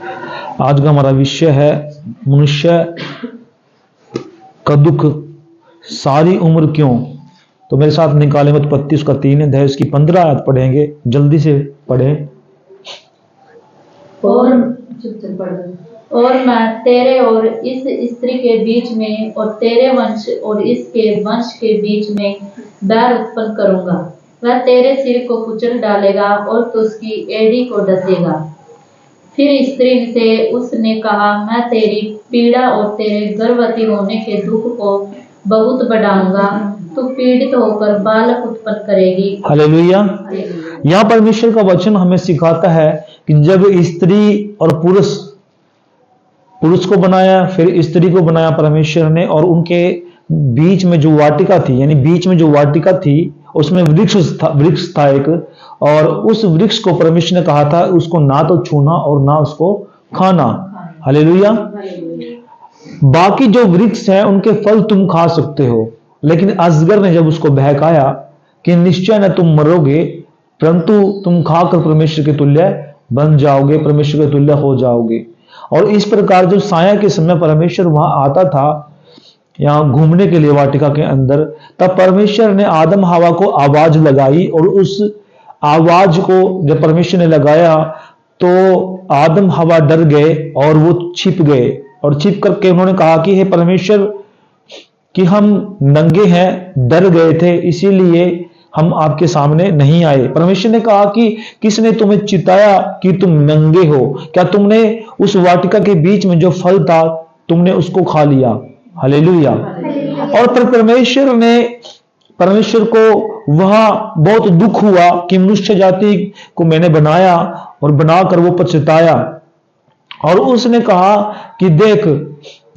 आज का हमारा विषय है मनुष्य का दुख सारी उम्र क्यों। तो मेरे साथ निकाले मत 32 का 3 अध्याय उसकी 15 आयत पढ़ेंगे, जल्दी से पढ़ें। और मैं तेरे और इस स्त्री के बीच में और तेरे वंश और इसके वंश के बीच में बैर उत्पन्न करूंगा। वह तेरे सिर को कुचल डालेगा और तू उसकी एड़ी को डसेगा। फिर स्त्री से उसने कहा, मैं तेरी पीड़ा और तेरे गर्भवती होने के दुख को बहुत बढ़ाऊंगा। तू पीड़ित होकर बालक उत्पन्न करेगी। हालेलुया। यहाँ परमेश्वर का वचन हमें सिखाता है कि जब स्त्री और पुरुष को बनाया, फिर स्त्री को बनाया परमेश्वर ने, और उनके बीच में जो वाटिका थी, यानी बीच में जो वाटिका थी उसमें वृक्ष था एक, और उस वृक्ष को परमेश्वर ने कहा था उसको ना तो छूना और ना उसको खाना। हालेलुया। बाकी जो वृक्ष हैं उनके फल तुम खा सकते हो, लेकिन अजगर ने जब उसको बहकाया कि निश्चय न तुम मरोगे, परंतु तुम खाकर परमेश्वर के तुल्य बन जाओगे, परमेश्वर के तुल्य हो जाओगे। और इस प्रकार जो साया के समय परमेश्वर वहां आता था यहां घूमने के लिए वाटिका के अंदर, तब परमेश्वर ने आदम हवा को आवाज लगाई, और उस आवाज को जब परमेश्वर ने लगाया तो आदम हवा डर गए और वो छिप गए, और छिप करके उन्होंने कहा कि हे परमेश्वर कि हम नंगे हैं, डर गए थे, इसीलिए हम आपके सामने नहीं आए। परमेश्वर ने कहा कि किसने तुम्हें चिताया कि तुम नंगे हो? क्या तुमने उस वाटिका के बीच में जो फल था तुमने उसको खा लिया? हालेलुया। और फिर परमेश्वर को वहां बहुत दुख हुआ कि मनुष्य जाति को मैंने बनाया, और बनाकर वो पछताया, और उसने कहा कि देख,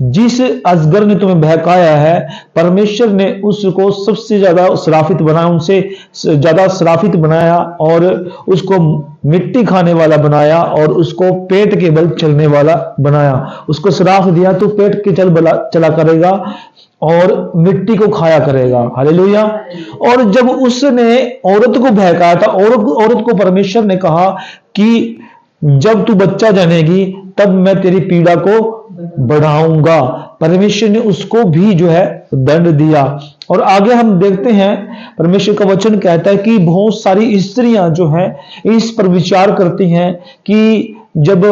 जिस अजगर ने तुम्हें बहकाया है, परमेश्वर ने उसको सबसे ज्यादा श्रापित बनाया, उनसे ज्यादा श्रापित बनाया, और उसको मिट्टी खाने वाला बनाया, और उसको पेट के बल चलने वाला बनाया। उसको श्राप दिया तो पेट के चला करेगा और मिट्टी को खाया करेगा। हालेलुया। और जब उसने औरत को बहकाया था, औरत को परमेश्वर ने कहा कि जब तू बच्चा जनेगी तब मैं तेरी पीड़ा को बढ़ाऊंगा। परमेश्वर ने उसको भी जो है दंड दिया। और आगे हम देखते हैं परमेश्वर का वचन कहता है कि बहुत सारी स्त्रियां जो है इस पर विचार करती हैं कि जब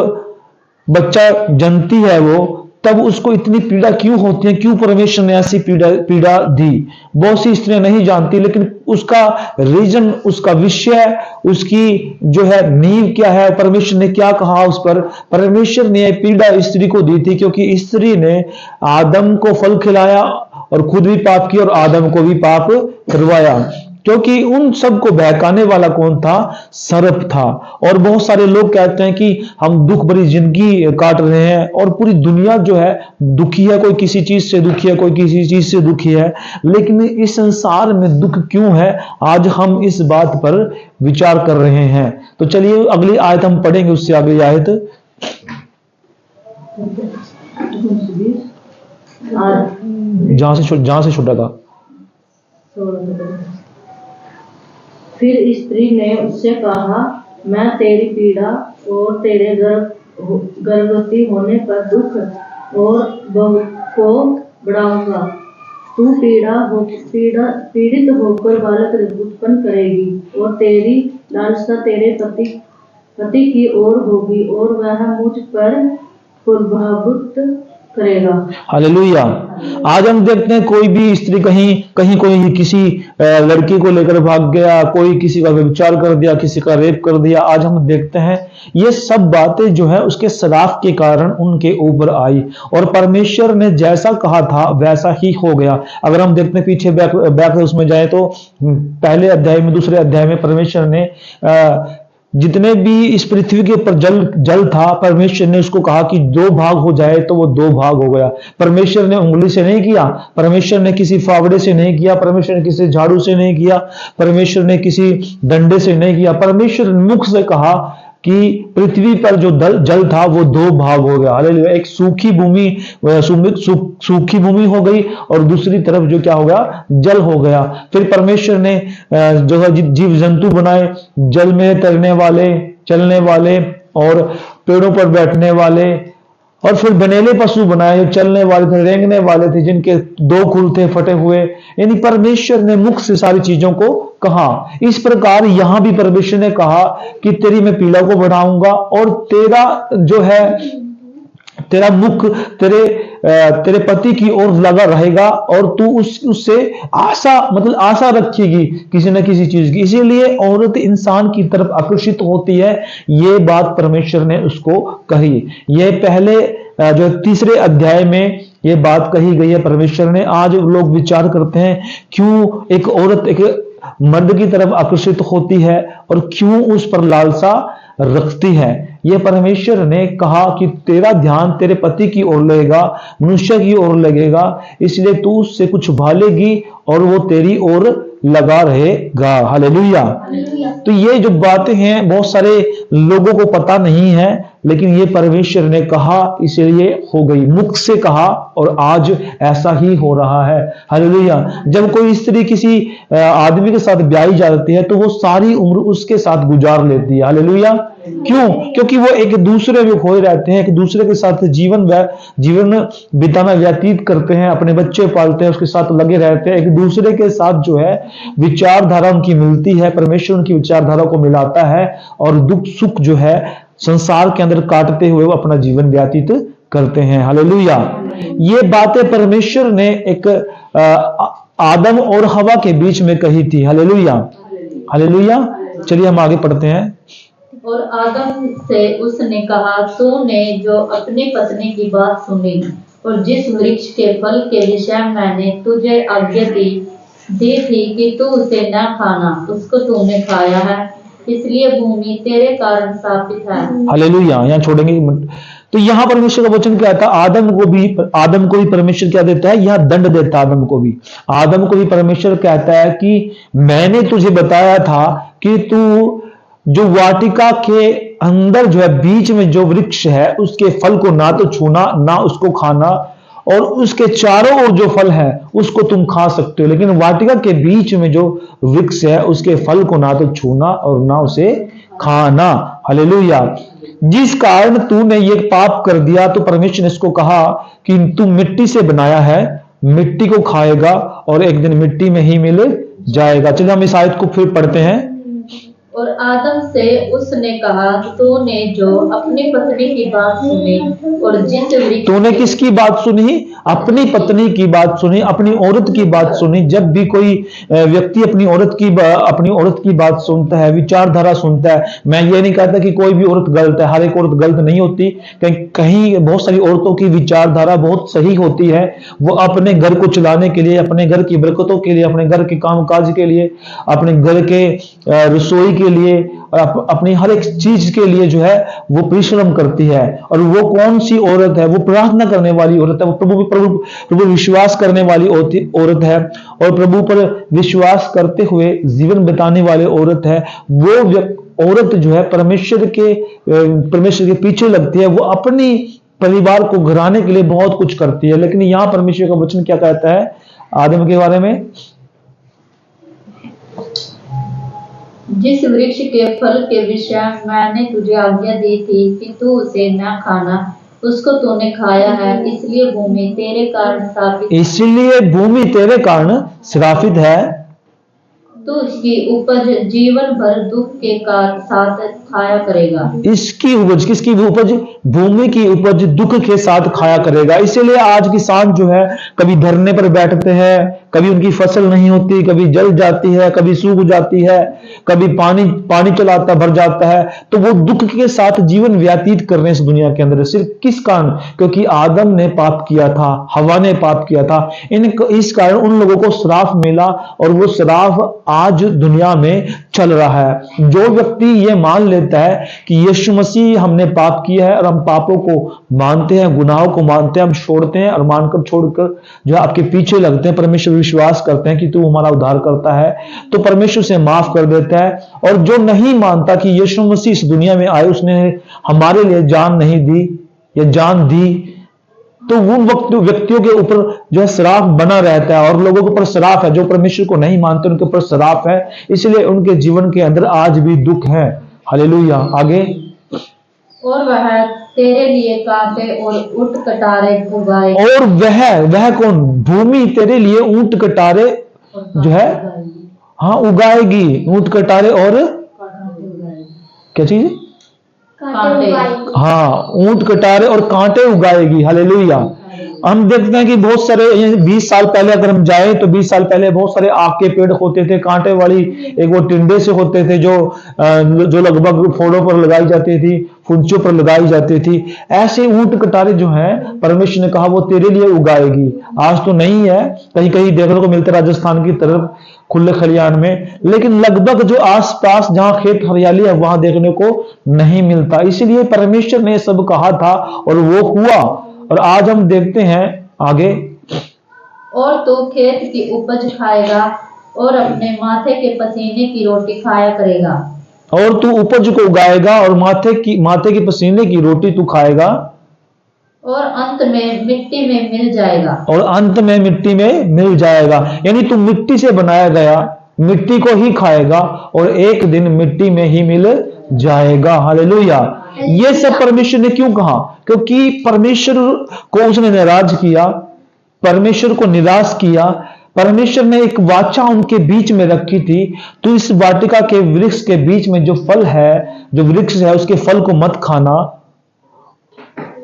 बच्चा जनती है वो, तब उसको इतनी पीड़ा क्यों होती है, क्यों परमेश्वर ने ऐसी पीड़ा दी। बहुत सी स्त्रियां नहीं जानती, लेकिन उसका रीजन, उसका विषय, उसकी जो है नींव क्या है, परमेश्वर ने क्या कहा उस पर। परमेश्वर ने पीड़ा स्त्री को दी थी क्योंकि स्त्री ने आदम को फल खिलाया और खुद भी पाप किया और आदम को भी पाप करवाया। क्योंकि उन सबको बहकाने वाला कौन था? सर्प था। और बहुत सारे लोग कहते हैं कि हम दुख भरी जिंदगी काट रहे हैं और पूरी दुनिया जो है दुखी है, कोई किसी चीज से दुखी है, कोई किसी चीज से दुखी है, लेकिन इस संसार में दुख क्यों है? आज हम इस बात पर विचार कर रहे हैं। तो चलिए अगली आयत हम पढ़ेंगे, उससे अगली आयत जहां से छोटा था। फिर स्त्री ने उससे कहा, मैं तेरी पीड़ा और तेरे गर्भवती होने पर दुख और बहू को बढ़ाऊंगा। तू पीड़ित होकर बालक उत्पन्न करेगी, और तेरी लालसा तेरे पति की ओर होगी, और वह मुझ पर प्रभावित करेगा। हालेलुया। आज हम देखते हैं कोई भी स्त्री कहीं कोई किसी लड़की को लेकर भाग गया, कोई किसी का व्यभिचार कर दिया, किसी का रेप कर दिया। आज हम देखते हैं ये सब बातें जो है उसके श्राप के कारण उनके ऊपर आई, और परमेश्वर ने जैसा कहा था वैसा ही हो गया। अगर हम देखते हैं पीछे बैक उसमें जाए तो पहले अध्याय में, दूसरे अध्याय में परमेश्वर ने जितने भी इस पृथ्वी के ऊपर जल था, परमेश्वर ने उसको कहा कि 2 भाग हो जाए, तो वो 2 भाग हो गया। परमेश्वर ने उंगली से नहीं किया, परमेश्वर ने किसी फावड़े से नहीं किया, परमेश्वर ने किसी झाड़ू से नहीं किया, परमेश्वर ने किसी डंडे से नहीं किया। परमेश्वर ने मुख से कहा कि पृथ्वी पर जो जल था वो 2 भाग हो गया। हालेलुया। एक सूखी भूमि हो गई, और दूसरी तरफ जो क्या हो गया? जल हो गया। फिर परमेश्वर ने जो है जीव जंतु बनाए, जल में तैरने वाले, चलने वाले, और पेड़ों पर बैठने वाले, और फिर बनेले पशु बनाए जो चलने वाले थे, रेंगने वाले थे, जिनके दो खुर थे फटे हुए। यानी परमेश्वर ने मुख से सारी चीजों को कहा। इस प्रकार यहां भी परमेश्वर ने कहा कि तेरी मैं पीड़ा को बढ़ाऊंगा और तेरा जो है तेरा मुख तेरे पति की ओर लगा रहेगा और तू उससे आशा मतलब आशा रखेगी किसी न किसी चीज की। इसीलिए औरत इंसान की तरफ आकर्षित होती है। ये बात परमेश्वर ने उसको कही। ये पहले जो तीसरे अध्याय में ये बात कही गई है परमेश्वर ने। आज लोग विचार करते हैं क्यों एक औरत एक मर्द की तरफ आकर्षित होती है और क्यों उस पर लालसा रखती है। यह परमेश्वर ने कहा कि तेरा ध्यान तेरे पति की ओर लगेगा, मनुष्य की ओर लगेगा, इसलिए तू उससे कुछ भालेगी और वो तेरी ओर लगा रहेगा। हालेलुया। तो ये जो बातें हैं बहुत सारे लोगों को पता नहीं है, लेकिन ये परमेश्वर ने कहा इसलिए हो गई, मुख से कहा और आज ऐसा ही हो रहा है। हालेलुया। जब कोई स्त्री किसी आदमी के साथ ब्याही जाती है तो वो सारी उम्र उसके साथ गुजार लेती है। हालेलुया। क्यों? क्योंकि वो एक दूसरे में खोए रहते हैं, एक दूसरे के साथ जीवन बिताना व्यतीत करते हैं, अपने बच्चे पालते हैं, उसके साथ लगे रहते हैं, एक दूसरे के साथ जो है विचारधारा उनकी मिलती है, परमेश्वर उनकी विचारधारा को मिलाता है और दुख सुख जो है संसार के अंदर काटते हुए वो अपना जीवन व्यतीत करते हैं। हालेलुया। ये बातें परमेश्वर ने एक आदम और हवा के बीच में कही थी। हालेलुया। हालेलुया। चलिए हम आगे पढ़ते हैं। और आदम से उसने कहा, तूने जो अपनी पत्नी की बात सुनी और जिस वृक्ष के फल के विषय मैंने तुझे आज्ञा दी थी कि तू उसे न खाना, उसको तूने खाया है, इसलिए भूमि तेरे कारण शापित है। हालेलुया। यहाँ छोड़ेंगे। तो यहाँ परमेश्वर का वचन क्या था? आदम को भी परमेश्वर क्या देता है? यह दंड देता है। आदम को भी परमेश्वर कहता है कि मैंने तुझे बताया था कि तू जो वाटिका के अंदर जो है बीच में जो वृक्ष है उसके फल को ना तो छूना ना उसको खाना, और उसके चारों ओर जो फल है उसको तुम खा सकते हो, लेकिन वाटिका के बीच में जो वृक्ष है उसके फल को ना तो छूना और ना उसे खाना। हालेलुया। जिस कारण तूने ये पाप कर दिया तो परमेश्वर ने इसको कहा कि तू मिट्टी से बनाया है, मिट्टी को खाएगा और एक दिन मिट्टी में ही मिल जाएगा। चलिए हम इस आयत को फिर पढ़ते हैं। और आदम से उसने कहा, तूने जो अपनी पत्नी की बात सुनी और जिस वृक्ष तूने किसकी बात सुनी? अपनी पत्नी की बात सुनी, अपनी औरत की बात सुनी। जब भी कोई व्यक्ति अपनी औरत की बात सुनता है, विचारधारा सुनता है, मैं ये नहीं कहता कि कोई भी औरत गलत है, हर एक औरत गलत नहीं होती। कहीं बहुत सारी औरतों की विचारधारा बहुत सही होती है। वो अपने घर को चलाने के लिए, अपने घर की बरकतों के लिए, अपने घर के कामकाज के लिए, अपने घर के रसोई के लिए और अपनी हर एक चीज के लिए जो है वो परिश्रम करती है। और वो कौन सी औरत है? वो प्रार्थना करने वाली औरत है, वो प्रभु विश्वास करने वाली औरत है और प्रभु पर विश्वास करते हुए जीवन बिताने वाली औरत है। वो औरत जो है परमेश्वर के पीछे लगती है, वो अपनी परिवार को घराने के लिए बहुत कुछ करती है। लेकिन यहां परमेश्वर का वचन क्या कहता है आदम के बारे में? जिस वृक्ष के फल के विषय मैंने तुझे आज्ञा दी थी कि तू उसे न खाना, उसको तूने खाया है, इसलिए भूमि तेरे कारण श्रापित है। तो उसकी उपज जीवन भर दुख के साथ खाया करेगा। इसकी उपज, किसकी उपज? भूमि की उपज दुख के साथ खाया करेगा। इसीलिए आज किसान जो है कभी धरने पर बैठते हैं, कभी उनकी फसल नहीं होती, कभी जल जाती है, कभी सूख जाती है, कभी पानी चलाता भर जाता है, तो वो दुख के साथ जीवन व्यतीत कर रहे हैं इस दुनिया के अंदर। सिर्फ किस कारण? क्योंकि आदम ने पाप किया था, हवा ने पाप किया था। इस कारण उन लोगों को श्राप मिला और वो श्राप आज दुनिया में चल रहा है। जो व्यक्ति ये मान लेता है कि यीशु मसीह हमने पाप किया है और हम पापों को मानते हैं, गुनाहों को मानते हैं, हम छोड़ते हैं और मानकर छोड़कर जो आपके पीछे लगते हैं, परमेश्वर विश्वास करते हैं कि तू हमारा उद्धार करता है, तो परमेश्वर से माफ कर देता है। और जो नहीं मानता कि यीशु मसीह इस दुनिया में आए, उसने हमारे लिए जान नहीं दी या जान दी, तो वो व्यक्तियों के ऊपर जो है श्राप बना रहता है और लोगों के ऊपर श्राप है। जो परमेश्वर को नहीं मानते उनके ऊपर श्राप है, इसलिए उनके जीवन के अंदर आज भी दुख है। हालेलुया। आगे और वह तेरे लिए कांटे और ऊंट कटारे उगाएगी। और वह कौन? भूमि तेरे लिए ऊंट कटारे जो है, हाँ, उगाएगी। ऊंट कटारे और क्या चीज? कांटे। हाँ, ऊंट कटारे और कांटे उगाएगी। हालेलुया। हम देखते हैं कि बहुत सारे 20 साल पहले अगर हम जाए तो 20 साल पहले बहुत सारे आक के पेड़ होते थे, कांटे वाली, एक वो टिंडे से होते थे जो लगभग फोड़ों पर लगाई जाती थी, फुंचों पर लगाई जाती थी। ऐसे ऊंट कटारे जो हैं, परमेश्वर ने कहा वो तेरे लिए उगाएगी। आज तो नहीं है, कहीं कहीं देखने को मिलता है राजस्थान की तरफ खुले खलियान में, लेकिन लगभग जो आसपास जहां खेत हरियाली है वहां देखने को नहीं मिलता। इसलिए परमेश्वर ने सब कहा था और वो हुआ। और आज हम देखते हैं आगे, और तू खेत की उपज खाएगा और अपने माथे के पसीने की रोटी खाया करेगा। और तू उपज को उगाएगा और माथे के पसीने की रोटी तू खाएगा। और अंत में मिट्टी में मिल जाएगा। और अंत में मिट्टी में मिल जाएगा, यानी तू मिट्टी से बनाया गया, मिट्टी को ही खाएगा और एक दिन मिट्टी में ही मिल जाएगा। हालेलुया। ये सब परमेश्वर ने क्यों कहा? क्योंकि परमेश्वर को उसने नाराज किया, परमेश्वर को निराश किया। परमेश्वर ने एक वाचा उनके बीच में रखी थी, तो इस वाटिका के वृक्ष के बीच में जो फल है, जो वृक्ष है, उसके फल को मत खाना।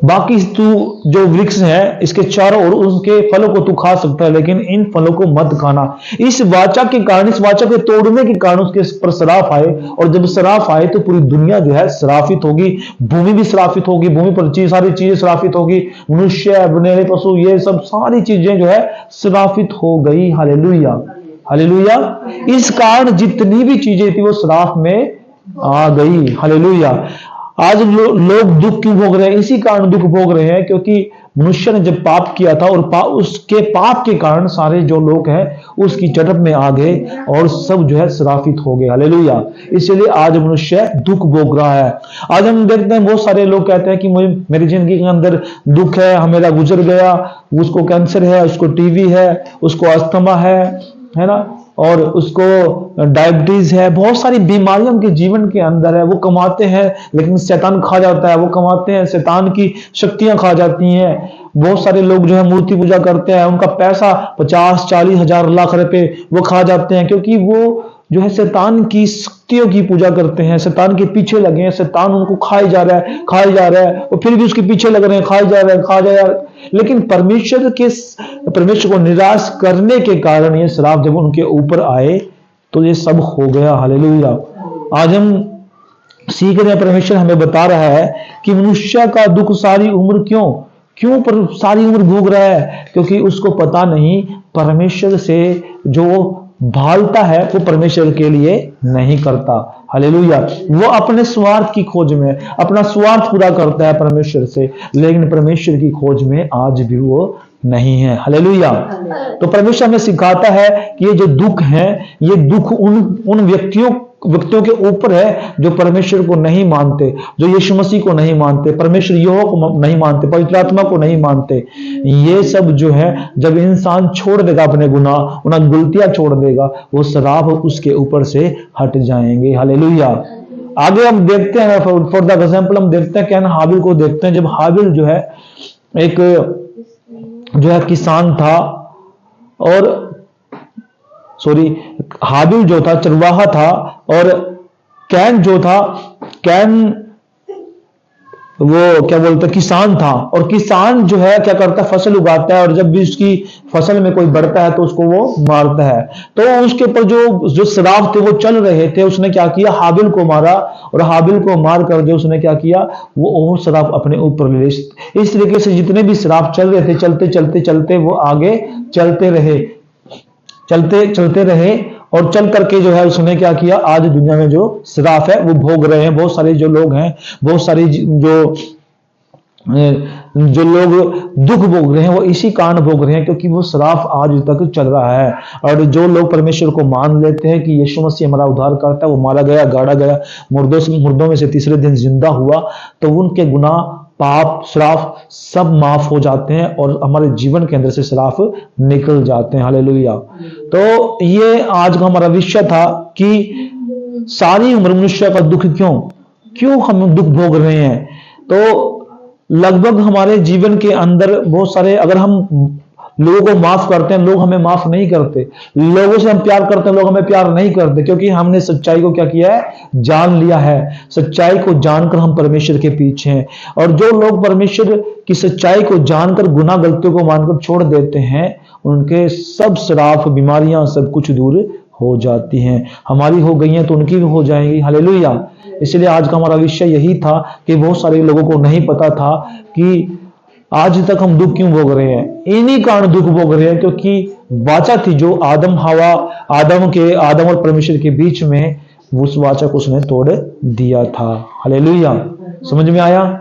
बाकी तू जो वृक्ष है इसके चारों ओर उसके फलों को तू खा सकता है, लेकिन इन फलों को मत खाना। इस वाचा के कारण, इस वाचा के तोड़ने के कारण उसके पर श्राप आए, और जब श्राप आए तो पूरी दुनिया जो है श्रापित होगी, भूमि भी श्रापित होगी, भूमि पर सारी चीजें श्रापित होगी, मनुष्य, बनेरे पशु, ये सब सारी चीजें जो है श्रापित हो गई। Hallelujah, hallelujah. इस कारण जितनी भी चीजें थी वो श्राप में आ गई। हालेलुया। आज लोग दुख क्यों भोग रहे हैं? इसी कारण दुख भोग रहे हैं क्योंकि मनुष्य ने जब पाप किया था और उसके पाप के कारण सारे जो लोग हैं उसकी चटक में आ गए और सब जो है श्रापित हो गए। हालेलुया। इसलिए आज मनुष्य दुख भोग रहा है। आज हम देखते हैं बहुत सारे लोग कहते हैं कि मेरी जिंदगी के अंदर दुख है, मेरा गुजर गया, उसको कैंसर है, उसको टीबी है, उसको अस्थमा है ना, और उसको डायबिटीज है, बहुत सारी बीमारियां उनके जीवन के अंदर है। वो कमाते हैं लेकिन शैतान खा जाता है, वो कमाते हैं, शैतान की शक्तियां खा जाती हैं। बहुत सारे लोग जो है मूर्ति पूजा करते हैं, उनका पैसा 50, 40 हजार, लाख रुपए वो खा जाते हैं, क्योंकि वो जो है शैतान की शक्तियों की पूजा करते हैं, शैतान के पीछे लगे हैं, शैतान उनको खाए जा रहा है और फिर भी उसके पीछे लग रहे हैं, खाए जा रहे हैं। लेकिन परमेश्वर को निराश करने के कारण ये श्राप जब उनके ऊपर आए तो ये सब हो गया। हालेलुया। आज हम सीख रहे हैं, परमेश्वर हमें बता रहा है कि मनुष्य का दुख सारी उम्र क्यों पर सारी उम्र भोग रहा है, क्योंकि उसको पता नहीं परमेश्वर से जो भालता है वो परमेश्वर के लिए नहीं करता। हालेलुया। वो अपने स्वार्थ की खोज में अपना स्वार्थ पूरा करता है परमेश्वर से, लेकिन परमेश्वर की खोज में आज भी वो नहीं है। हालेलुया। तो परमेश्वर हमें सिखाता है कि ये जो दुख है, ये दुख उन व्यक्तियों के ऊपर है जो परमेश्वर को नहीं मानते, जो यीशु मसीह को नहीं मानते, परमेश्वर यहोवा को नहीं मानते, पवित्र आत्मा को नहीं मानते। ये सब जो है जब इंसान छोड़ देगा अपने गुनाह, उन्हें गलतियां छोड़ देगा, वो श्राप उसके ऊपर से हट जाएंगे। हालेलुया। आगे हम देखते हैं, फॉर द एग्जाम्पल हम देखते हैं, कैन हाबिल को देखते हैं। जब हाबिल जो है एक जो है किसान था, और हाबिल जो था चरवाहा था, और कैन जो था, कैन वो क्या बोलते किसान था। और किसान जो है क्या करता है, फसल उगाता है, और जब भी उसकी फसल में कोई बढ़ता है तो उसको वो मारता है। तो उसके ऊपर जो श्राप थे वो चल रहे थे, उसने क्या किया, हाबिल को मारा, और हाबिल को मार कर जो उसने क्या किया, वो और श्राप अपने ऊपर ले। इस तरीके से जितने भी श्राप चल रहे थे, चलते वो आगे चलते रहे, और चल करके जो है उसने क्या किया, आज दुनिया में जो श्राप है वो भोग रहे हैं। बहुत सारे जो लोग हैं, बहुत सारी जो लोग दुख भोग रहे हैं वो इसी कारण भोग रहे हैं, क्योंकि वो श्राप आज तक चल रहा है। और जो लोग परमेश्वर को मान लेते हैं कि यीशु मसीह हमारा उद्धार करता है, वो मारा गया, गाड़ा गया, मुर्दों में से तीसरे दिन जिंदा हुआ, तो उनके गुनाह, पाप, श्राप सब माफ हो जाते हैं और हमारे जीवन के अंदर से श्राप निकल जाते हैं। हालेलुया। तो ये आज का हमारा विषय था कि सारी उम्र मनुष्य का दुख क्यों हम दुख भोग रहे हैं। तो लगभग हमारे जीवन के अंदर बहुत सारे, अगर हम लोगों को माफ करते हैं, लोग हमें माफ नहीं करते। लोगों से हम प्यार करते हैं, लोग हमें प्यार नहीं करते, क्योंकि हमने सच्चाई को क्या किया है, जान लिया है। सच्चाई को जानकर हम परमेश्वर के पीछे हैं। और जो लोग परमेश्वर की सच्चाई को जानकर गुनाह गलतियों को मानकर छोड़ देते हैं, उनके सब श्राप, बीमारियां, सब कुछ दूर हो जाती हैं। हमारी हो गई हैं तो उनकी भी हो जाएंगी। हालेलुया। इसलिए आज का हमारा विषय यही था कि बहुत सारे लोगों को नहीं पता था कि आज तक हम दुख क्यों भोग रहे हैं। इन्हीं कारण दुख भोग रहे हैं क्योंकि वाचा थी जो आदम और परमेश्वर के बीच में, उस वाचा को उसने तोड़ दिया था। हालेलुया। समझ में आया?